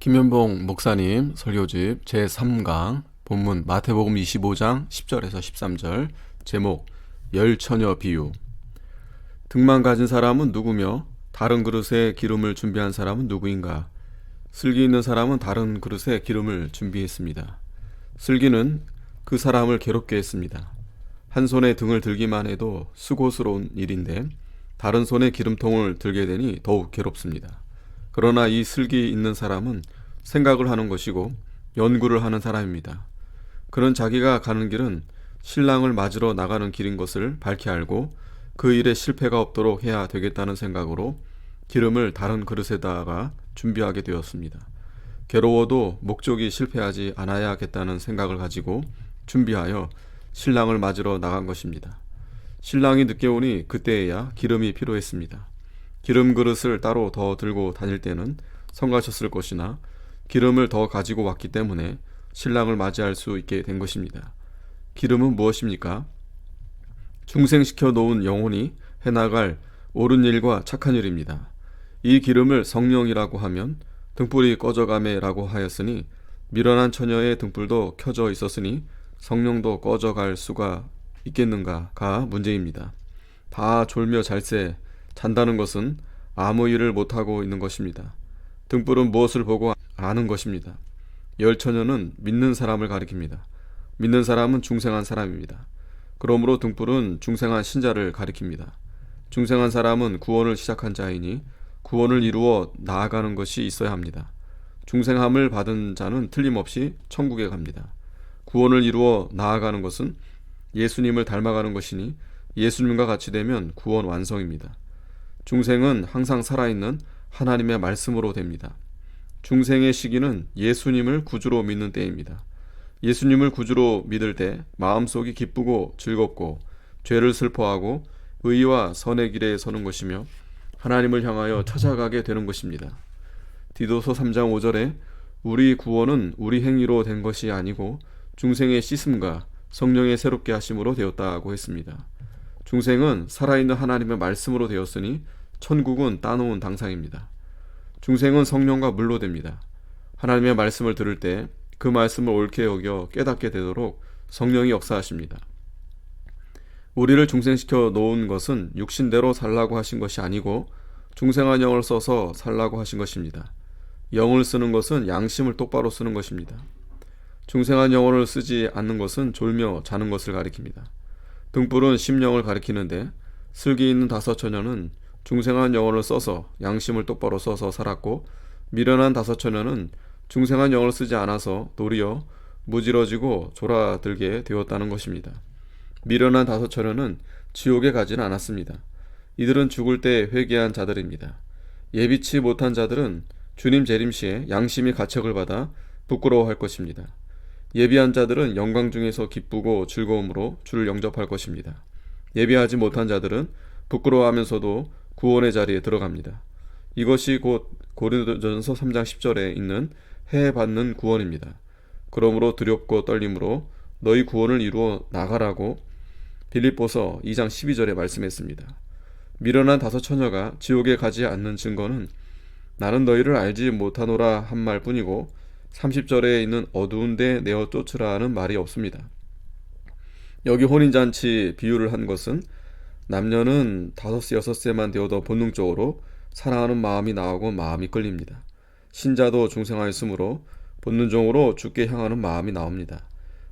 김현봉 목사님 설교집 제3강 본문 마태복음 25장 10절에서 13절 제목 열처녀 비유. 등만 가진 사람은 누구며 다른 그릇에 기름을 준비한 사람은 누구인가? 슬기 있는 사람은 다른 그릇에 기름을 준비했습니다. 슬기는 그 사람을 괴롭게 했습니다. 한 손에 등을 들기만 해도 수고스러운 일인데 다른 손에 기름통을 들게 되니 더욱 괴롭습니다. 그러나 이 슬기 있는 사람은 생각을 하는 것이고 연구를 하는 사람입니다. 그는 자기가 가는 길은 신랑을 맞으러 나가는 길인 것을 밝히 알고 그 일에 실패가 없도록 해야 되겠다는 생각으로 기름을 다른 그릇에다가 준비하게 되었습니다. 괴로워도 목적이 실패하지 않아야겠다는 생각을 가지고 준비하여 신랑을 맞으러 나간 것입니다. 신랑이 늦게 오니 그때에야 기름이 필요했습니다. 기름 그릇을 따로 더 들고 다닐 때는 성가셨을 것이나 기름을 더 가지고 왔기 때문에 신랑을 맞이할 수 있게 된 것입니다. 기름은 무엇입니까? 중생시켜 놓은 영혼이 해나갈 옳은 일과 착한 일입니다. 이 기름을 성령이라고 하면 등불이 꺼져가매라고 하였으니 미련한 처녀의 등불도 켜져 있었으니 성령도 꺼져갈 수가 있겠는가가 문제입니다. 다 졸며 잘새 잔다는 것은 아무 일을 못하고 있는 것입니다. 등불은 무엇을 보고 아는 것입니다. 열처녀는 믿는 사람을 가리킵니다. 믿는 사람은 중생한 사람입니다. 그러므로 등불은 중생한 신자를 가리킵니다. 중생한 사람은 구원을 시작한 자이니 구원을 이루어 나아가는 것이 있어야 합니다. 중생함을 받은 자는 틀림없이 천국에 갑니다. 구원을 이루어 나아가는 것은 예수님을 닮아가는 것이니 예수님과 같이 되면 구원 완성입니다. 중생은 항상 살아있는 하나님의 말씀으로 됩니다. 중생의 시기는 예수님을 구주로 믿는 때입니다. 예수님을 구주로 믿을 때 마음속이 기쁘고 즐겁고 죄를 슬퍼하고 의와 선의 길에 서는 것이며 하나님을 향하여 찾아가게 되는 것입니다. 디도서 3장 5절에 우리 구원은 우리 행위로 된 것이 아니고 중생의 씻음과 성령의 새롭게 하심으로 되었다고 했습니다. 중생은 살아있는 하나님의 말씀으로 되었으니 천국은 따놓은 당상입니다. 중생은 성령과 물로 됩니다. 하나님의 말씀을 들을 때 그 말씀을 옳게 여겨 깨닫게 되도록 성령이 역사하십니다. 우리를 중생시켜 놓은 것은 육신대로 살라고 하신 것이 아니고 중생한 영을 써서 살라고 하신 것입니다. 영을 쓰는 것은 양심을 똑바로 쓰는 것입니다. 중생한 영혼을 쓰지 않는 것은 졸며 자는 것을 가리킵니다. 등불은 심령을 가리키는데 슬기 있는 다섯 처녀는 중생한 영혼을 써서 양심을 똑바로 써서 살았고 미련한 다섯 처녀는 중생한 영을 쓰지 않아서 도리어 무지러지고 졸아들게 되었다는 것입니다. 미련한 다섯 처녀는 지옥에 가지는 않았습니다. 이들은 죽을 때 회개한 자들입니다. 예비치 못한 자들은 주님 재림시에 양심이 가책을 받아 부끄러워할 것입니다. 예비한 자들은 영광 중에서 기쁘고 즐거움으로 주를 영접할 것입니다. 예비하지 못한 자들은 부끄러워하면서도 구원의 자리에 들어갑니다. 이것이 곧 고린도전서 3장 10절에 있는 해 받는 구원입니다. 그러므로 두렵고 떨림으로 너희 구원을 이루어 나가라고 빌립보서 2장 12절에 말씀했습니다. 미련한 다섯 처녀가 지옥에 가지 않는 증거는 나는 너희를 알지 못하노라 한 말뿐이고 30절에 있는 어두운 데 내어 쫓으라 하는 말이 없습니다. 여기 혼인잔치 비유를 한 것은 남녀는 5세 6세만 되어도 본능적으로 사랑하는 마음이 나오고 마음이 끌립니다. 신자도 중생하였으므로 본능적으로 주께 향하는 마음이 나옵니다.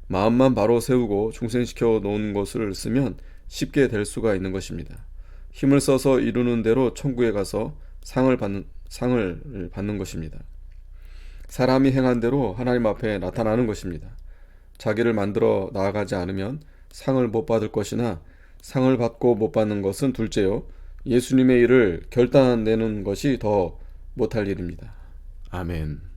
마음만 바로 세우고 중생시켜 놓은 것을 쓰면 쉽게 될 수가 있는 것입니다. 힘을 써서 이루는 대로 천국에 가서 상을 받는 것입니다. 사람이 행한 대로 하나님 앞에 나타나는 것입니다. 자기를 만들어 나아가지 않으면 상을 못 받을 것이나 상을 받고 못 받는 것은 둘째요. 예수님의 일을 결단내는 것이 더 못할 일입니다. 아멘.